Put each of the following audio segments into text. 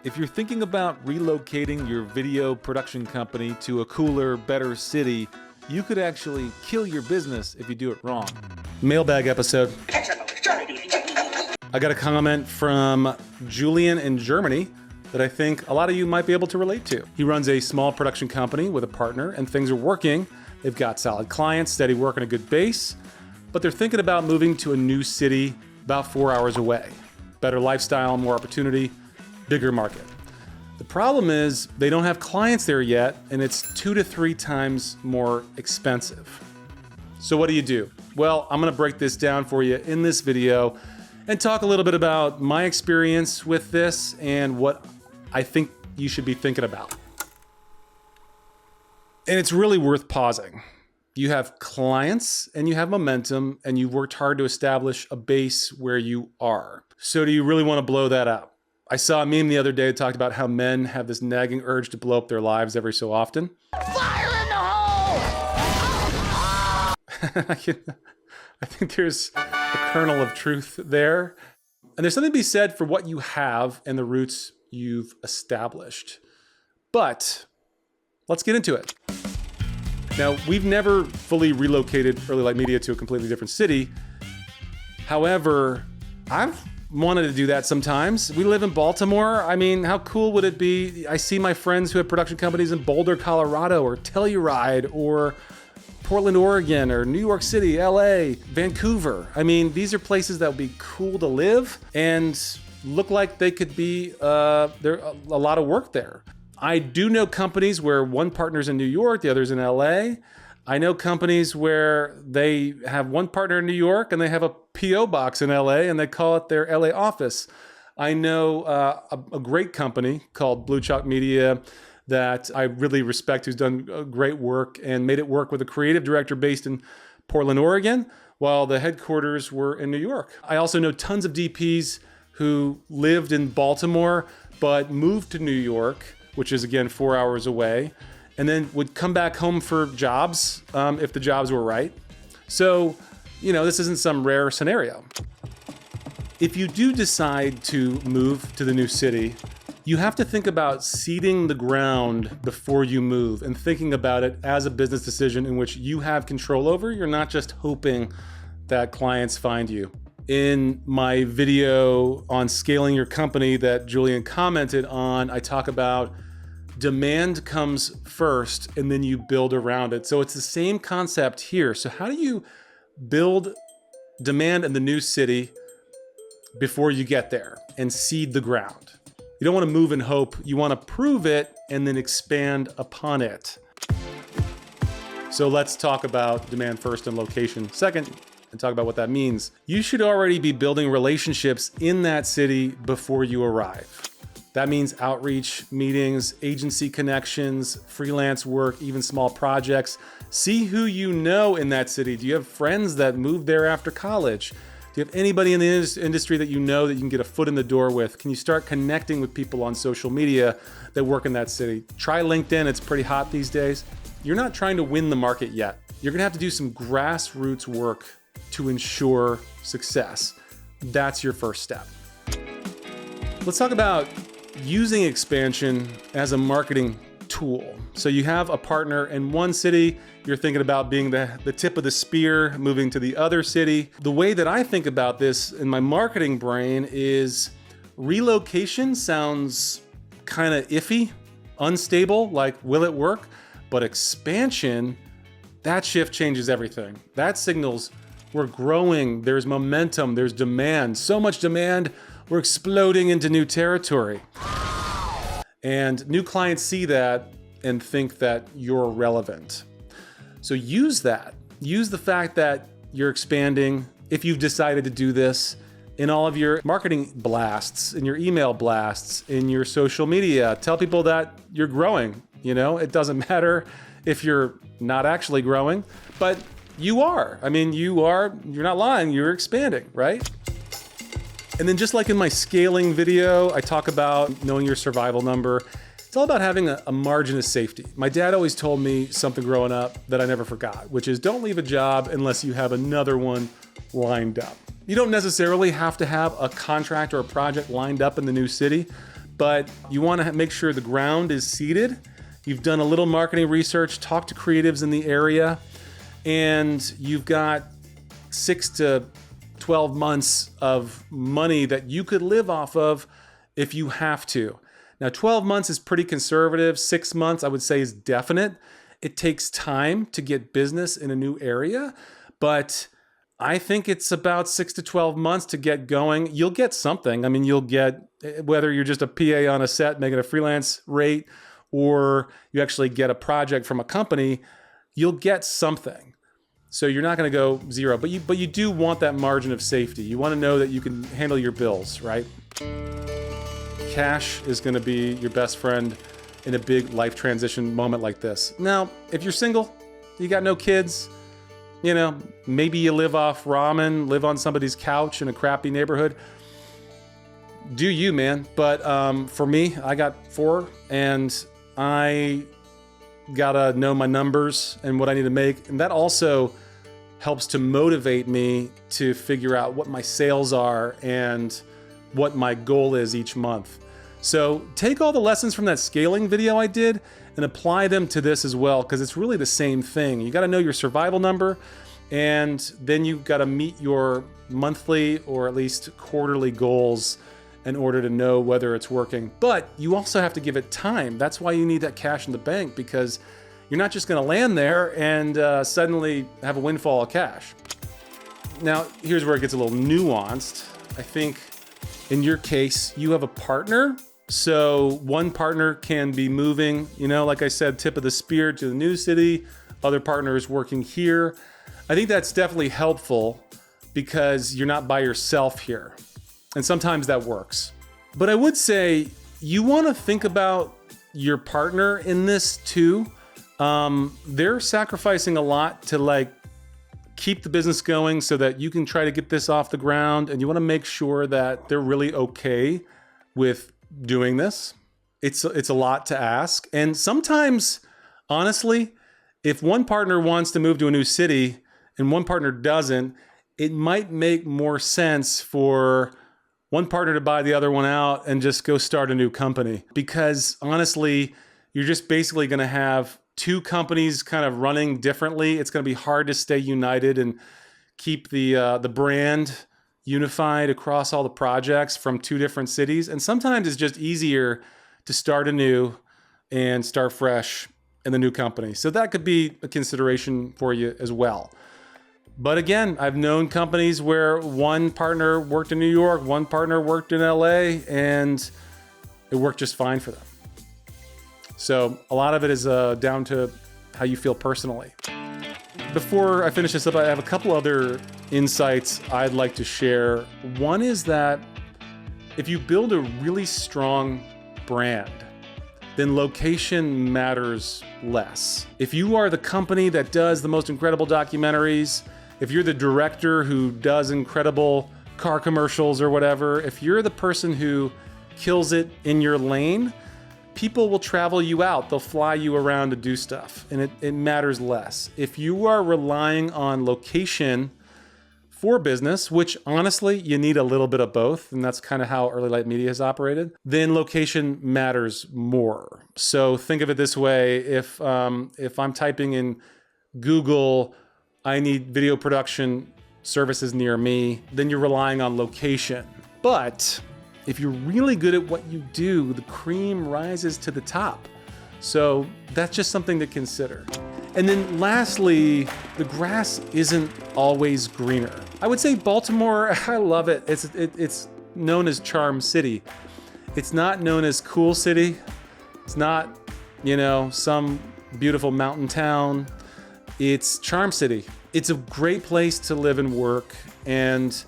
If you're thinking about relocating your video production company to a cooler, better city, you could actually kill your business if you do it wrong. Mailbag episode. I got a comment from Julian in Germany that I think a lot of you might be able to relate to. He runs a small production company with a partner and things are working. They've got solid clients, steady work, and a good base, but they're thinking about moving to a new city about 4 hours away. Better lifestyle, more opportunity, bigger market. The problem is they don't have clients there yet, and it's 2 to 3 times more expensive. So what do you do? Well, I'm gonna break this down for you in this video and talk a little bit about my experience with this and what I think you should be thinking about. And it's really worth pausing. You have clients and you have momentum and you've worked hard to establish a base where you are. So do you really want to blow that up? I saw a meme the other day that talked about how men have this nagging urge to blow up their lives every so often. Fire in the hole! I think there's a kernel of truth there. And there's something to be said for what you have and the roots you've established. But let's get into it. Now, we've never fully relocated Early Light Media to a completely different city. However, I've wanted to do that sometimes. We live in Baltimore. I mean, how cool would it be? I see my friends who have production companies in Boulder, Colorado, or Telluride, or Portland, Oregon, or New York City, LA, Vancouver. I mean, these are places that would be cool to live and look like they could be, there a lot of work there. I do know companies where one partner's in New York, the other's in LA. I know companies where they have one partner in New York and they have a PO box in LA and they call it their LA office. I know a great company called Blue Chalk Media that I really respect, who's done great work and made it work with a creative director based in Portland, Oregon, while the headquarters were in New York. I also know tons of DPs who lived in Baltimore but moved to New York, which is again 4 hours away, and then would come back home for jobs if the jobs were right. So, you know, this isn't some rare scenario. If you do decide to move to the new city, you have to think about seeding the ground before you move and thinking about it as a business decision in which you have control over. You're not just hoping that clients find you. In my video on scaling your company that Julian commented on, I talk about demand comes first and then you build around it. So it's the same concept here. So how do you build demand in the new city before you get there and seed the ground? You don't want to move and hope. You want to prove it and then expand upon it. So let's talk about demand first and location second and talk about what that means. You should already be building relationships in that city before you arrive. That means outreach, meetings, agency connections, freelance work, even small projects. See who you know in that city. Do you have friends that moved there after college? Do you have anybody in the industry that you know that you can get a foot in the door with? Can you start connecting with people on social media that work in that city? Try LinkedIn, it's pretty hot these days. You're not trying to win the market yet. You're gonna have to do some grassroots work to ensure success. That's your first step. Let's talk about using expansion as a marketing tool. So you have a partner in one city, you're thinking about being the tip of the spear, moving to the other city. The way that I think about this in my marketing brain is relocation sounds kind of iffy, unstable, like will it work? But expansion, that shift changes everything. That signals we're growing, there's momentum, there's demand, so much demand, we're exploding into new territory. And new clients see that and think that you're relevant. So use that. Use the fact that you're expanding, if you've decided to do this, in all of your marketing blasts, in your email blasts, in your social media. Tell people that you're growing. You know, it doesn't matter if you're not actually growing, but you are. I mean, you're not lying, you're expanding, right? And then just like in my scaling video, I talk about knowing your survival number. It's all about having a margin of safety. My dad always told me something growing up that I never forgot, which is don't leave a job unless you have another one lined up. You don't necessarily have to have a contract or a project lined up in the new city, but you want to make sure the ground is seeded. You've done a little marketing research, talked to creatives in the area, and you've got 6 to 12 months of money that you could live off of if you have to. Now, 12 months is pretty conservative. 6 months, I would say, is definite. It takes time to get business in a new area, but I think it's about 6 to 12 months to get going. You'll get something. I mean, you'll get, whether you're just a PA on a set making a freelance rate, or you actually get a project from a company, you'll get something. So you're not going to go zero, but you do want that margin of safety. You want to know that you can handle your bills, right? Cash is going to be your best friend in a big life transition moment like this. Now, if you're single, you got no kids, you know, maybe you live off ramen, live on somebody's couch in a crappy neighborhood. Do you, man? But for me, I got 4, and I gotta know my numbers and what I need to make. And that also helps to motivate me to figure out what my sales are and what my goal is each month. So take all the lessons from that scaling video I did and apply them to this as well, because it's really the same thing. You got to know your survival number, and then you got to meet your monthly or at least quarterly goals in order to know whether it's working. But you also have to give it time. That's why you need that cash in the bank, because you're not just going to land there and suddenly have a windfall of cash. Now, here's where it gets a little nuanced. I think in your case, you have a partner. So one partner can be moving, you know, like I said, tip of the spear to the new city. Other partner is working here. I think that's definitely helpful because you're not by yourself here. And sometimes that works. But I would say you want to think about your partner in this too. They're sacrificing a lot to keep the business going so that you can try to get this off the ground, and you want to make sure that they're really okay with doing this. It's a lot to ask. And sometimes, honestly, if one partner wants to move to a new city and one partner doesn't, it might make more sense for one partner to buy the other one out and just go start a new company. Because honestly, you're just basically going to have 2 companies kind of running differently. It's going to be hard to stay united and keep the brand unified across all the projects from 2 different cities. And sometimes it's just easier to start anew and start fresh in the new company. So that could be a consideration for you as well. But again, I've known companies where one partner worked in New York, one partner worked in LA, and it worked just fine for them. So a lot of it is down to how you feel personally. Before I finish this up, I have a couple other insights I'd like to share. One is that if you build a really strong brand, then location matters less. If you are the company that does the most incredible documentaries, if you're the director who does incredible car commercials or whatever, if you're the person who kills it in your lane, people will travel you out. They'll fly you around to do stuff, and it matters less. If you are relying on location for business, which honestly, you need a little bit of both, and that's kind of how Early Light Media has operated, then location matters more. So think of it this way. If I'm typing in Google, I need video production services near me, then you're relying on location. But if you're really good at what you do, the cream rises to the top. So that's just something to consider. And then lastly, the grass isn't always greener. I would say Baltimore, I love it. It's known as Charm City. It's not known as Cool City. It's not, some beautiful mountain town. It's Charm City. It's a great place to live and work. And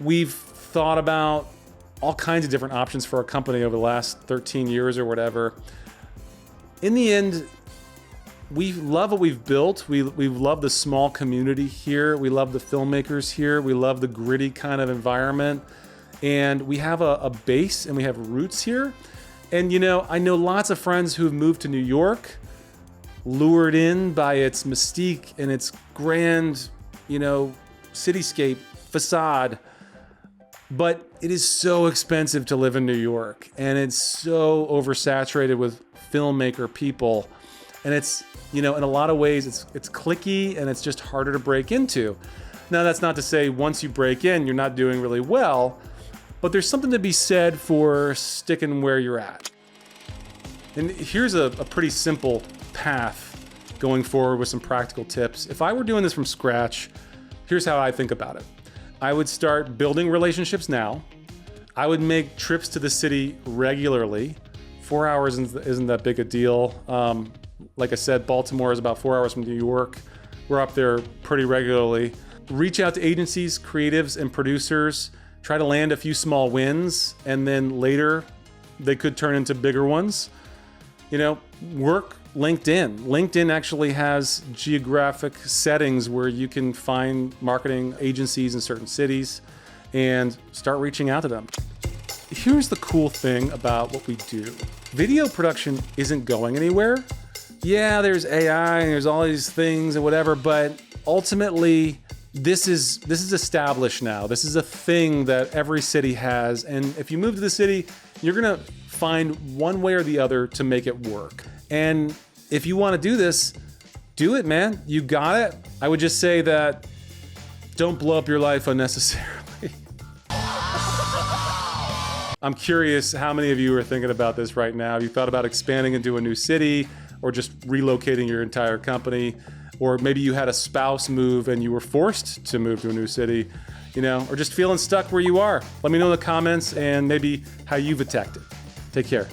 we've thought about all kinds of different options for our company over the last 13 years or whatever. In the end, we love what we've built. We love the small community here. We love the filmmakers here. We love the gritty kind of environment. And we have a base and we have roots here. And I know lots of friends who've moved to New York, lured in by its mystique and its grand, cityscape facade. But it is so expensive to live in New York, and it's so oversaturated with filmmaker people. And it's, in a lot of ways, it's cliquey and it's just harder to break into. Now, that's not to say once you break in, you're not doing really well, but there's something to be said for sticking where you're at. And here's a pretty simple path going forward with some practical tips. If I were doing this from scratch, here's how I think about it. I would start building relationships now. I would make trips to the city regularly. 4 hours isn't that big a deal. Like I said, Baltimore is about 4 hours from New York. We're up there pretty regularly. Reach out to agencies, creatives, and producers. Try to land a few small wins, and then later they could turn into bigger ones. Work LinkedIn. LinkedIn actually has geographic settings where you can find marketing agencies in certain cities and start reaching out to them. Here's the cool thing about what we do. Video production isn't going anywhere. Yeah, there's AI and there's all these things and whatever, but ultimately this is established now. This is a thing that every city has, and if you move to the city, you're gonna find one way or the other to make it work. And if you want to do this, do it, man. You got it. I would just say that don't blow up your life unnecessarily. I'm curious how many of you are thinking about this right now. Have you thought about expanding into a new city, or just relocating your entire company? Or maybe you had a spouse move and you were forced to move to a new city, or just feeling stuck where you are. Let me know in the comments and maybe how you've attacked it. Take care.